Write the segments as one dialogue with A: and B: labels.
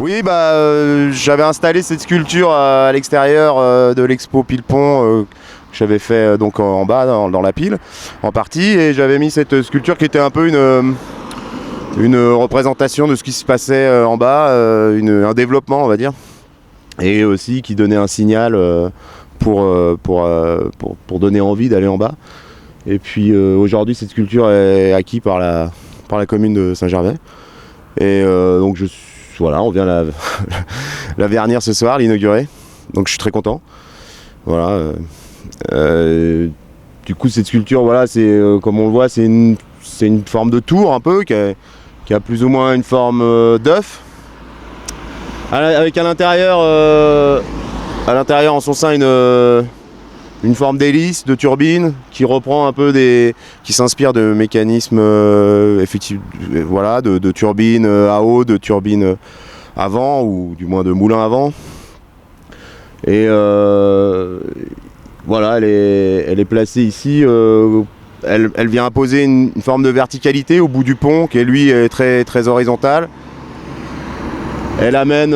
A: Oui, j'avais installé cette sculpture à l'extérieur de l'expo Pile-Pont que j'avais fait donc en bas dans la pile en partie, et j'avais mis cette sculpture qui était un peu une représentation de ce qui se passait en bas, un développement on va dire, et aussi qui donnait un signal pour donner envie d'aller en bas. Et puis aujourd'hui cette sculpture est acquise par la commune de Saint-Gervais, et donc voilà, on vient la vernir ce soir, l'inaugurer, donc je suis très content. Voilà. Du coup cette sculpture, voilà, c'est comme on le voit, c'est une forme de tour un peu qui a plus ou moins une forme d'œuf, avec à l'intérieur en son sein une forme d'hélice, de turbine, qui reprend un peu qui s'inspire de mécanismes effectifs, voilà, de turbines à eau, de turbines à vent, ou du moins de moulins à vent. Et voilà, elle est placée ici. Elle vient imposer une forme de verticalité au bout du pont, qui lui est très, très horizontal. Elle amène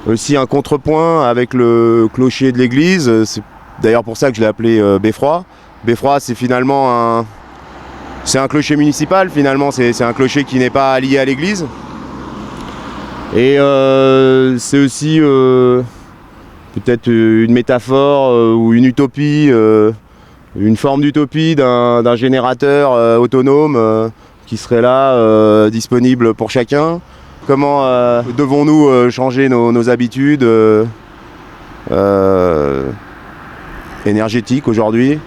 A: aussi un contrepoint avec le clocher de l'église. C'est d'ailleurs pour ça que je l'ai appelé Beffroi. Beffroi, c'est finalement un clocher municipal, finalement. C'est un clocher qui n'est pas lié à l'église. Et c'est aussi peut-être une métaphore ou une utopie, une forme d'utopie d'un générateur autonome qui serait là, disponible pour chacun. Comment devons-nous changer nos habitudes énergétiques aujourd'hui?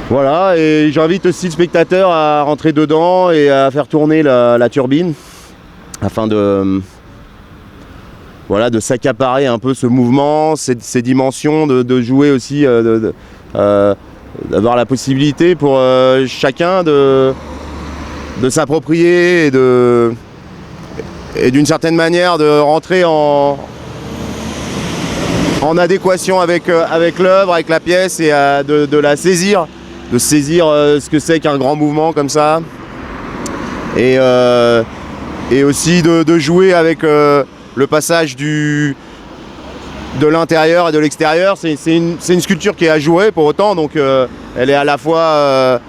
A: Voilà, et j'invite aussi le spectateur à rentrer dedans et à faire tourner la turbine afin de s'accaparer un peu ce mouvement, ces dimensions, de jouer aussi, d'avoir la possibilité pour chacun de s'approprier et d'une certaine manière de rentrer en adéquation avec l'œuvre, avec la pièce, et de la saisir, ce que c'est qu'un grand mouvement comme ça, et aussi de jouer avec le passage de l'intérieur et de l'extérieur. C'est une sculpture qui est à jouer pour autant, donc elle est à la fois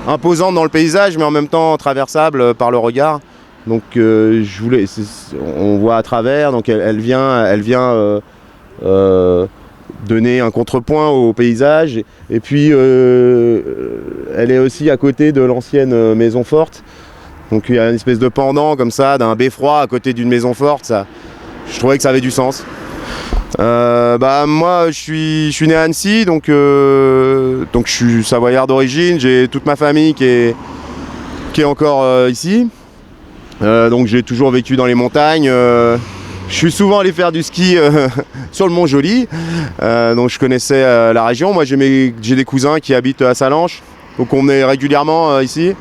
A: imposante dans le paysage, mais en même temps traversable par le regard. Donc on voit à travers, donc elle vient donner un contrepoint au paysage, et puis elle est aussi à côté de l'ancienne maison forte. Donc il y a une espèce de pendant comme ça, d'un beffroi à côté d'une maison forte. Je trouvais que ça avait du sens. Moi je suis né à Annecy, donc je suis savoyard d'origine. J'ai toute ma famille qui est encore ici. Donc j'ai toujours vécu dans les montagnes. Je suis souvent allé faire du ski sur le Mont Joly, donc je connaissais la région. Moi j'ai des cousins qui habitent à Sallanches, donc on est régulièrement ici.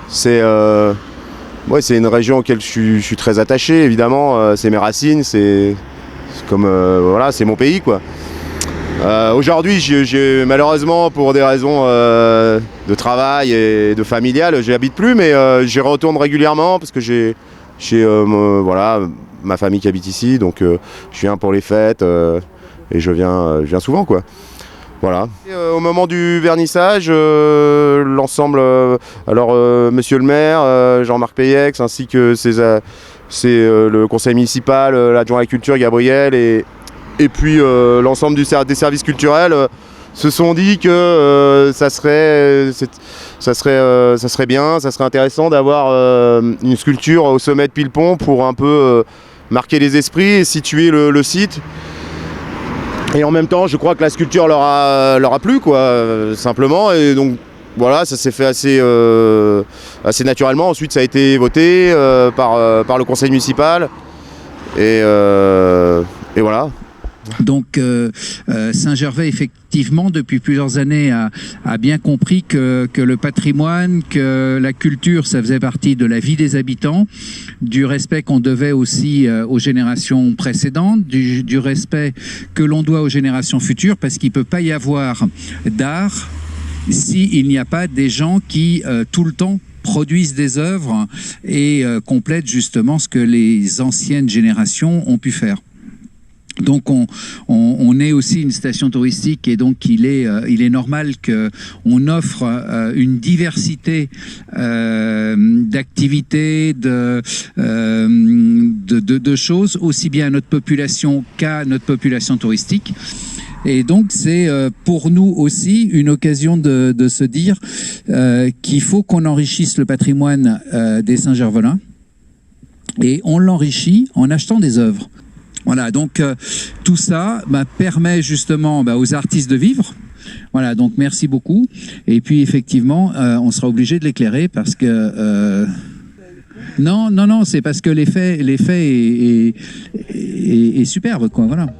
A: C'est une région auquel je suis très attaché, évidemment. C'est mes racines, c'est comme voilà, c'est mon pays, quoi. Aujourd'hui, j'ai malheureusement, pour des raisons de travail et de familial, j'y habite plus, mais j'y retourne régulièrement parce que j'ai voilà, ma famille qui habite ici, donc je viens pour les fêtes et je viens souvent, quoi. Voilà. Et, au moment du vernissage, l'ensemble, monsieur le maire, Jean-Marc Payex, ainsi que le conseil municipal, l'adjoint à la culture, Gabriel, et puis l'ensemble des services culturels se sont dit que ça serait bien, ça serait intéressant d'avoir une sculpture au sommet de Pile-Pont pour un peu marquer les esprits et situer le site. Et en même temps, je crois que la sculpture leur a plu, quoi, simplement. Et donc voilà, ça s'est fait assez naturellement. Ensuite, ça a été voté par le conseil municipal. Et voilà.
B: Donc Saint-Gervais, effectivement, depuis plusieurs années, a bien compris que le patrimoine, que la culture, ça faisait partie de la vie des habitants, du respect qu'on devait aussi aux générations précédentes, du respect que l'on doit aux générations futures, parce qu'il ne peut pas y avoir d'art s'il n'y a pas des gens qui, tout le temps, produisent des œuvres et complètent justement ce que les anciennes générations ont pu faire. Donc on est aussi une station touristique et donc il est normal qu'on offre une diversité d'activités, de choses, aussi bien à notre population qu'à notre population touristique. Et donc c'est pour nous aussi une occasion de se dire qu'il faut qu'on enrichisse le patrimoine des Saint-Gervelins, et on l'enrichit en achetant des œuvres. Voilà, donc tout ça permet justement aux artistes de vivre. Voilà, donc merci beaucoup. Et puis effectivement, on sera obligé de l'éclairer parce que... Non, c'est parce que l'effet est superbe, quoi, voilà.